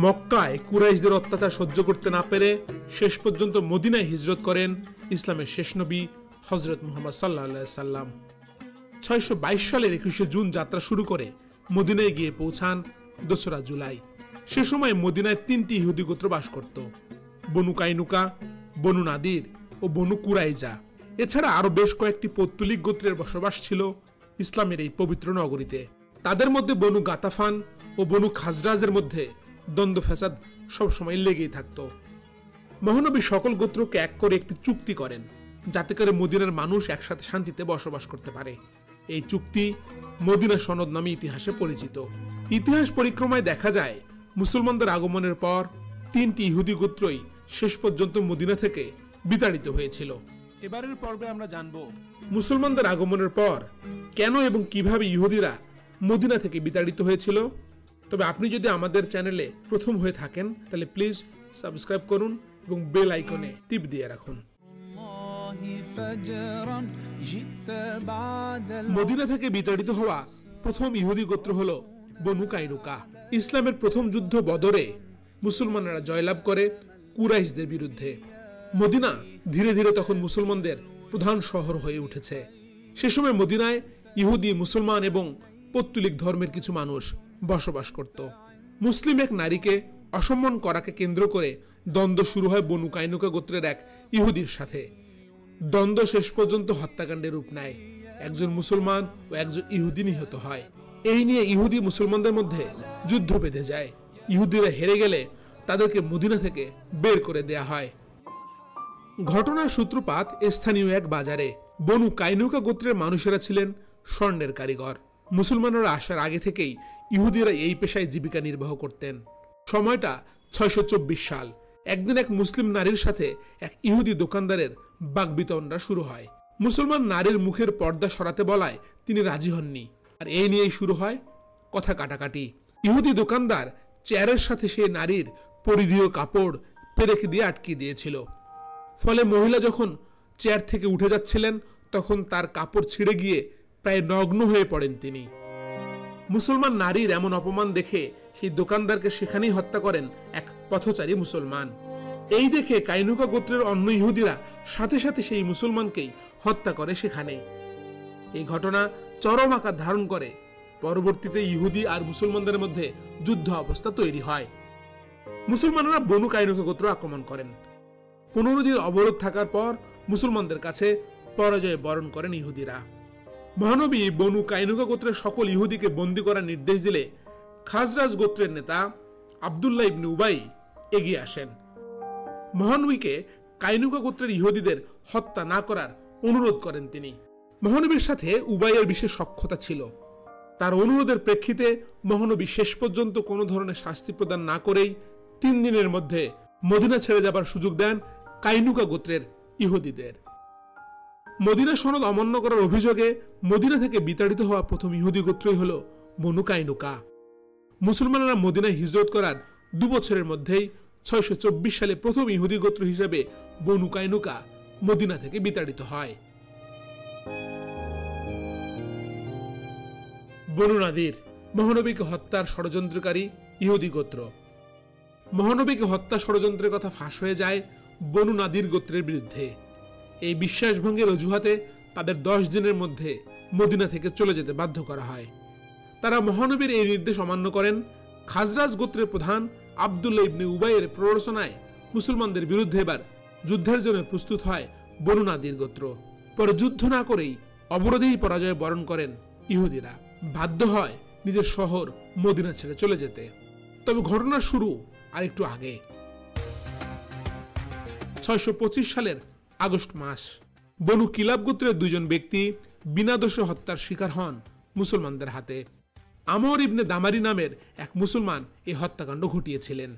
মক্কায় কুরাইশদের অত্যাচার সহ্য করতে না পেরে শেষ পর্যন্ত মদিনায় হিজরত করেন ইসলামের শেষ নবী হযরত মুহাম্মদ সাল্লাল্লাহু আলাইহি সাল্লাম। 622 সালের 21শে জুন যাত্রা শুরু করে মদিনায় গিয়ে পৌঁছান 2রা জুলাই। সে সময় মদিনায় 3টি ইহুদি গোত্র বাস করত, বনু কাইনুকা, বনু নাদির ও বনু কুরাইজা। এছাড়া আরো বেশ কয়েকটি পৌত্তলিক গোত্রের বসবাস ছিল ইসলামের এই পবিত্র নগরীতে। তাদের মধ্যে বনু গাতাফান ও বনু খাজরাজের মধ্যে দ্বন্দ্ব ফ্যাসাদ সবসময় লেগেই থাকত। মহানবী সকল গোত্রকে এক করে একটি চুক্তি করেন, যাতে করে মদিনার মানুষ একসাথে শান্তিতে বসবাস করতে পারে। এই চুক্তি মদিনা সনদ নামে ইতিহাসে পরিচিত। ইতিহাস পরিক্রমায় দেখা যায় মুসলমানদের আগমনের পর 3টি ইহুদি গোত্রই শেষ পর্যন্ত মদিনা থেকে বিতাড়িত হয়েছিল। এবারের পর্বে আমরা জানব মুসলমানদের আগমনের পর কেন এবং কিভাবে ইহুদিরা মদিনা থেকে বিতাড়িত হয়েছিল। তবে আপনি যদি আমাদের চ্যানেলে প্রথম হয়ে থাকেন তাহলে প্লিজ সাবস্ক্রাইব করুন এবং বেল আইকনে টিপ দিয়ে রাখুন। মদিনা থেকে বিতাড়িত হওয়া প্রথম ইহুদি গোত্র হলো বনু কাইনুকা। ইসলামের প্রথম যুদ্ধ বদরে মুসলমানরা জয়লাভ করে কুরাইশদের বিরুদ্ধে। মদিনা ধীরে ধীরে তখন মুসলমানদের প্রধান শহর হয়ে উঠেছে। সে সময় মদিনায় ইহুদি, মুসলমান এবং পৌত্তলিক ধর্মের কিছু মানুষ বসবাস করত। মুসলিম এক নারীকে অসম্মান করাকে কেন্দ্র করে দ্বন্দ্ব শুরু হয় বনু কাইনুকা গোত্রের এক ইহুদির সাথে। দ্বন্দ্ব শেষ পর্যন্ত হত্যাকাণ্ডের রূপ নেয়। একজন মুসলমান ও একজন ইহুদি নিহত হয়। এই নিয়ে ইহুদি মুসলমানদের মধ্যে যুদ্ধ বেঁধে যায়। ইহুদিরা হেরে গেলে তাদেরকে মদিনা থেকে বের করে দেয়া হয়। ঘটনার সূত্রপাত স্থানীয় এক বাজারে। বনু কাইনুকা গোত্রের মানুষেরা ছিলেন স্বর্ণের কারিগর। মুসলমানরা আসার আগে থেকেই ইহুদিরা এই পেশায় জীবিকা নির্বাহ করতেন। সময়টা 624 সাল। একদিন এক মুসলিম নারীর সাথে এক ইহুদি দোকানদারের বাকবিতণ্ডা শুরু হয়। মুসলমান নারীর মুখের পর্দা সরাতে বলায় তিনি রাজি হননি, আর এই নিয়েই শুরু হয় কথা কাটাকাটি। ইহুদি দোকানদার চেয়ারের সাথে সেই নারীর পরিধেয় কাপড় পেরেক দিয়ে আটকে দিয়েছিল। ফলে মহিলা যখন চেয়ার থেকে উঠে যাচ্ছিলেন তখন তার কাপড় ছিঁড়ে গিয়ে প্রায় নগ্ন হয়ে পড়েন তিনি। মুসলমান নারীর এমন অপমান দেখে সেই দোকানদারকে সেখানেই হত্যা করেন এক পথচারী মুসলমান। এই দেখে কাইনুকা গোত্রের অন্য ইহুদিরা সাথে সাথে সেই মুসলমানকেই হত্যা করে সেখানে। এই ঘটনা চরম আকার ধারণ করে। পরবর্তীতে ইহুদি আর মুসলমানদের মধ্যে যুদ্ধ অবস্থা তৈরি হয়। মুসলমানরা বনু কাইনুকা গোত্র আক্রমণ করেন। 15 দিন অবরোধ থাকার পর মুসলমানদের কাছে পরাজয় বরণ করেন ইহুদিরা। মহানবী বনু কাইনুকা গোত্রের সকল ইহুদিকে বন্দী করার নির্দেশ দিলে খাজরাজ গোত্রের নেতা আব্দুল্লাহ ইবনে উবাই এগিয়ে আসেন। মহানবীকে কাইনুকা গোত্রের ইহুদিদের হত্যা না করার অনুরোধ করেন তিনি। মহানবীর সাথে উবাইয়ের বিশেষ সখ্যতা ছিল। তার অনুরোধের প্রেক্ষিতে মহানবী শেষ পর্যন্ত কোনো ধরনের শাস্তি প্রদান না করেই 3 দিনের মধ্যে মদিনা ছেড়ে যাবার সুযোগ দেন কাইনুকা গোত্রের ইহুদিদের। মদিনা সনদ অমান্য করার অভিযোগে মদিনা থেকে বিতাড়িত হওয়া প্রথম ইহুদি গোত্রই হল বনু কাইনুকা। মুসলমানরা মদিনায় হিজরত করার 2 বছরের মধ্যেই 624 সালে প্রথম ইহুদি গোত্র হিসেবে বনু কাইনুকা মদিনা থেকে বিতাড়িত হয়। বনু নাদির মহানবীকে হত্যার ষড়যন্ত্রকারী ইহুদি গোত্র। মহানবীকে হত্যা ষড়যন্ত্রের কথা ফাঁস হয়ে যায় বনু নাদির গোত্রের বিরুদ্ধে। এই বিশ্বাসভঙ্গের অজুহাতে তাদের 10 দিনের মধ্যে মদিনা থেকে চলে যেতে বাধ্য করা হয়। তারা মহানবীর এই নির্দেশ অমান্য করেন। খাজরাজ গোত্রের প্রধান আব্দুল্লাহ ইবনে উবাইয়ের প্ররোচনায় মুসলমানদের বিরুদ্ধে এবার যুদ্ধের জন্য প্রস্তুত হয় বনু নাদির গোত্র। পরে যুদ্ধ না করেই অবরোধেই পরাজয় বরণ করেন ইহুদিরা। বাধ্য হয় নিজের শহর মদিনা ছেড়ে চলে যেতে। তবে ঘটনার শুরু আর একটু আগে। 625 সালের আগস্ট মাস। বনু কিলাব গোত্রের 2 জন ব্যক্তি বিনা দোষে হত্যার শিকার হন মুসলমানদের হাতে। আমর ইবনে দামারি নামের এক মুসলমান এই হত্যাকাণ্ড ঘটিয়েছিলেন।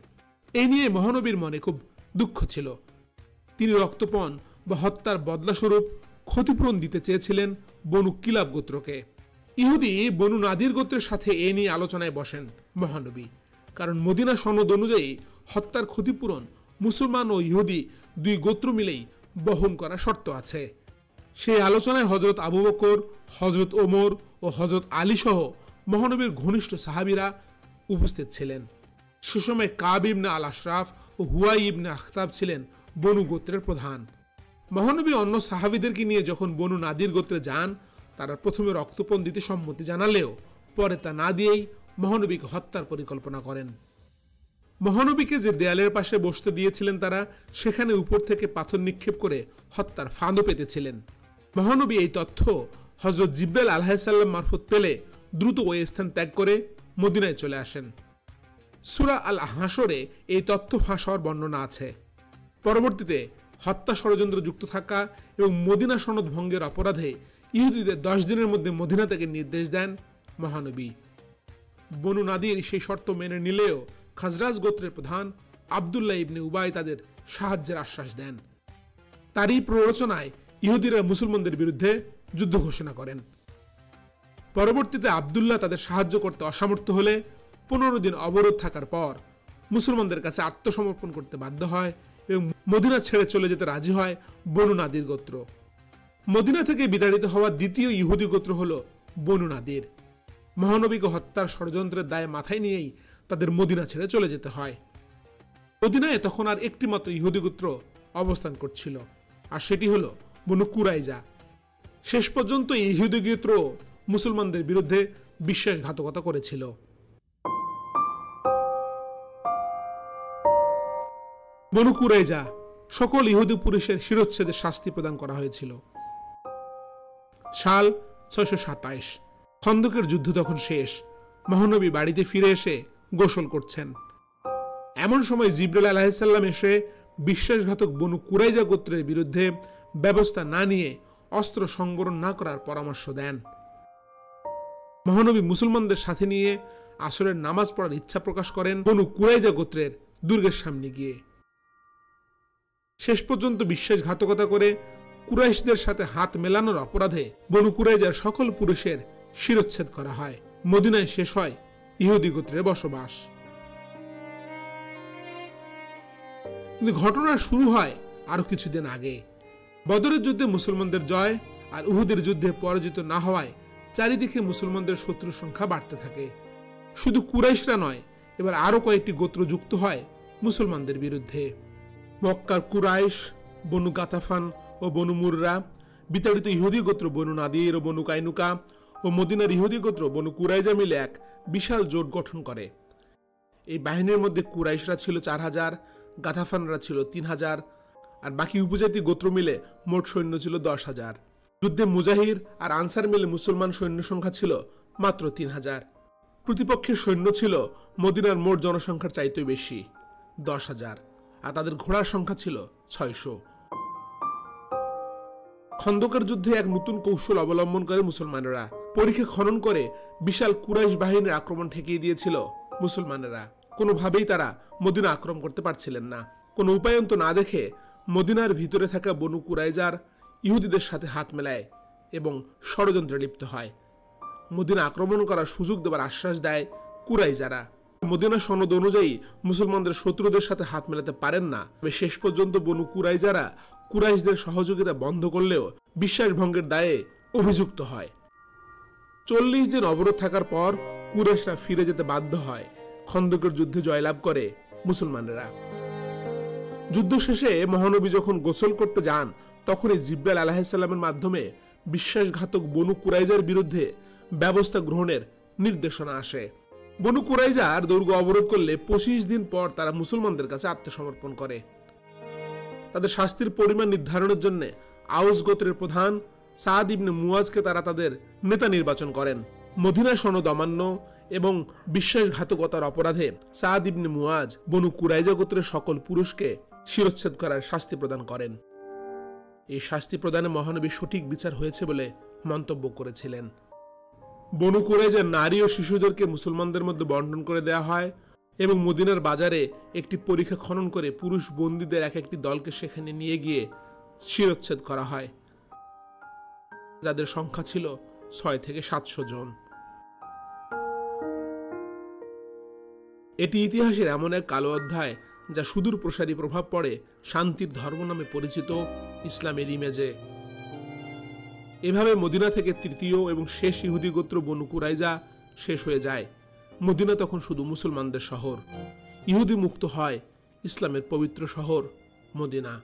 এই নিয়ে মহানবীর মনে খুব দুঃখ ছিল। তিনি রক্তপণ বা হত্যার বদলাস্বরূপ ক্ষতিপূরণ দিতে চেয়েছিলেন বনু কিলাব গোত্রকে। ইহুদি বনু নাদির গোত্রের সাথে এ নিয়ে আলোচনায় বসেন মহানবী, কারণ মদিনা সনদ অনুযায়ী হত্যার ক্ষতিপূরণ মুসলমান ও ইহুদি 2 গোত্র মিলেই বহন করা শর্ত আছে। সেই আলোচনায় হযরত আবু বকর, হযরত ওমর ও হযরত আলী সহ মহানবীর ঘনিষ্ঠ সাহাবীরা উপস্থিত ছিলেন। সে সময় কাব ইবনে আল আশরাফ ও হুয়াই ইবনে আখতাব ছিলেন বনু গোত্রের প্রধান। মহানবী অন্য সাহাবীদেরকে নিয়ে যখন বনু নাদির গোত্রে যান, তারা প্রথমে রক্তপণ দিতে সম্মতি জানালেও পরে তা না দিয়েই মহানবীকে হত্যার পরিকল্পনা করেন। মহানবীকে যে দেয়ালের পাশে বসতে দিয়েছিলেন তারা, সেখানে উপর থেকে পাথর নিক্ষেপ করে হত্যার ফাঁদও পেতেছিলেন। মহানবী এই তথ্য হযরত জিবরাইল আলাইহিস সালাম মারফত পেলে দ্রুত ওই স্থান ত্যাগ করে মদিনায় চলে আসেন। সূরা আল হাশরে এই তথ্য ফাঁস হওয়ার বর্ণনা আছে। পরবর্তীতে হত্যা ষড়যন্ত্র যুক্ত থাকা এবং মদিনা সনদ ভঙ্গের অপরাধে ইহুদিদের 10 দিনের মধ্যে মদিনা থেকে নির্দেশ দেন মহানবী। বনু নাদির সেই শর্ত মেনে নিলেও খাজরাজ গোত্রের প্রধান আব্দুল্লাহ ইবনে উবাই তাদের সাহায্যের আশ্বাস দেন। তারই প্ররোচনায় ইহুদিরা মুসলমানদের বিরুদ্ধে যুদ্ধ ঘোষণা করেন। পরবর্তীতে আব্দুল্লাহ তাদের সাহায্য করতে অসমর্থ হলে 15 দিন অবরোধ থাকার পর মুসলমানদের কাছে আত্মসমর্পণ করতে বাধ্য হয় এবং মদিনা ছেড়ে চলে যেতে রাজি হয় বনু নাদির গোত্র। মদিনা থেকে বিতাড়িত হওয়া দ্বিতীয় ইহুদি গোত্র হল বনু নাদির। মহানবীকে হত্যার ষড়যন্ত্রের দায় মাথায় নিয়েই তাদের মদিনা ছেড়ে চলে যেতে হয়। মদিনায় তখন আর একটি মাত্র ইহুদি গোত্র অবস্থান করছিল, আর সেটি হল বনু কুরাইজা। শেষ পর্যন্ত এই ইহুদি গোত্র মুসলমানদের বিরুদ্ধে বিশ্বাসঘাতকতা করেছিল। বনু কুরাইজা সকল ইহুদি পুরুষের শিরচ্ছেদের শাস্তি প্রদান করা হয়েছিল। সাল 627। খন্দকের যুদ্ধ তখন শেষ। মহানবী বাড়িতে ফিরে এসে গোসল করছেন। এমন সময় জিবরাইল আলাইহিস সালাম এসে বিশ্বাসঘাতক বনু কুরাইজা গোত্রের বিরুদ্ধে ব্যবস্থা না নিয়ে অস্ত্র সংবরণ না করার পরামর্শ দেন। মহানবী মুসলমানদের সাথে নিয়ে আসরের নামাজ পড়ার ইচ্ছা প্রকাশ করেন বনু কুরাইজা গোত্রের দুর্গের সামনে গিয়ে। শেষ পর্যন্ত বিশ্বাসঘাতকতা করে কুরাইশদের সাথে হাত মেলানোর অপরাধে বনু কুরাইজার সকল পুরুষের শিরচ্ছেদ করা হয়। মদিনায় শেষ হয় ইহুদি গোত্রের বসবাস। কিন্তু ঘটনা শুরু হয় আরো কিছুদিন আগে। বদরের যুদ্ধে মুসলমানদের জয় আর উহুদের যুদ্ধে পরাজিত না হওয়ায় চারিদিকে মুসলমানদের শত্রুর সংখ্যা বাড়তে থাকে। শুধু কুরাইশরা নয়, এবার আরো কয়েকটি গোত্র যুক্ত হয় মুসলমানদের বিরুদ্ধে। মক্কার কুরাইশ, বনু গাতাফান ও বনু মুররা, বিতাড়িত ইহুদি গোত্র বনু নাদির ও বনু কাইনুকা ও মদিনার ইহুদি গোত্র বনু কুরাইজা মিলে এক বিশাল জোট গঠন করে। এই বাহিনীর মধ্যে কুরাইশরা ছিল 4000, গাতাফানরা ছিল 3000, আর বাকি উপজাতি গোত্র মিলে মোট সৈন্য ছিল 10,000। যুদ্ধে মুজাহির আর আনসার মিলে মুসলমান সৈন্য সংখ্যা ছিল মাত্র 3000। প্রতিপক্ষের সৈন্য ছিল মদিনার মোট জনসংখ্যার চাইতেও বেশি, 10,000, আর তাদের ঘোড়ার সংখ্যা ছিল 600। খন্দকের যুদ্ধে এক নতুন কৌশল অবলম্বন করে মুসলমানেরা। পরীক্ষা খনন করে বিশাল কুরাইশ বাহিনীর আক্রমণ ঠেকিয়ে দিয়েছিল মুসলমানেরা। কোনোভাবেই তারা মদিনা আক্রমণ করতে পারছিলেন না। কোনো উপায়ন্ত না দেখে মদিনার ভিতরে থাকা বনু কুরাইজার ইহুদিদের সাথে হাত মেলায় এবং ষড়যন্ত্রে লিপ্ত হয়। মদিনা আক্রমণ করার সুযোগ দেওয়ার আশ্বাস দেয় কুরাইজারা। মদিনা সনদ অনুযায়ী মুসলমানদের শত্রুদের সাথে হাত মেলাতে পারেন না। শেষ পর্যন্ত বনু কুরাইজারা কুরাইশদের সহযোগিতা বন্ধ করলেও বিশ্বাসভঙ্গের দায়ে অভিযুক্ত হয়। 40 দিন অবরোধ থাকার পর কুরাইশরা ফিরে যেতে বাধ্য হয়। খন্দকের যুদ্ধে জয়লাভ করে মুসলমানেরা। যুদ্ধ শেষে মহানবী যখন গোসল করতে যান, তখনই জিবরাইল আলাইহিস সালামের মাধ্যমে বিশ্বাসঘাতক বনু কুরাইজার বিরুদ্ধে ব্যবস্থা গ্রহণের নির্দেশনা আসে। বনু কুরাইজার দুর্গ অবরোধ করলে 25 দিন পর তারা মুসলমানদের কাছে আত্মসমর্পণ করে। তাদের শাস্তির পরিমাণ নির্ধারণের জন্য আউস গোত্রের প্রধান সাদ ইবনে মুয়াজকে তারা তাদের নেতা নির্বাচন করেন। মদিনা সনদ অমান্য এবং বিশ্বাসঘাতকতার অপরাধে সাদ ইবনে মুয়াজ বনু কুরাইজা গোত্রের সকল পুরুষকে শিরচ্ছেদ করার শাস্তি প্রদান করেন। এই শাস্তি প্রদানে মহানবীর সঠিক বিচার হয়েছে বলে মন্তব্য করেছিলেন। বনু কুরাইজার নারী ও শিশুদেরকে মুসলমানদের মধ্যে বন্টন করে দেওয়া হয় এবং মদিনার বাজারে একটি পরীক্ষা খনন করে পুরুষ বন্দীদের এক একটি দলকে সেখানে নিয়ে গিয়ে শিরচ্ছেদ করা হয়, যাদের সংখ্যা ছিল 6 থেকে 700 জন। এটি ইতিহাসের এমন এক কালো অধ্যায় যা সুদূর প্রসারী প্রভাব পড়ে শান্তির ধর্ম নামে পরিচিত ইসলামের ইমেজে। এভাবে মদিনা থেকে তৃতীয় এবং শেষ ইহুদি গোত্র বনু কুরাইজা শেষ হয়ে যায়। মদিনা তখন শুধু মুসলমানদের শহর। ইহুদি মুক্ত হয় ইসলামের পবিত্র শহর মদিনা।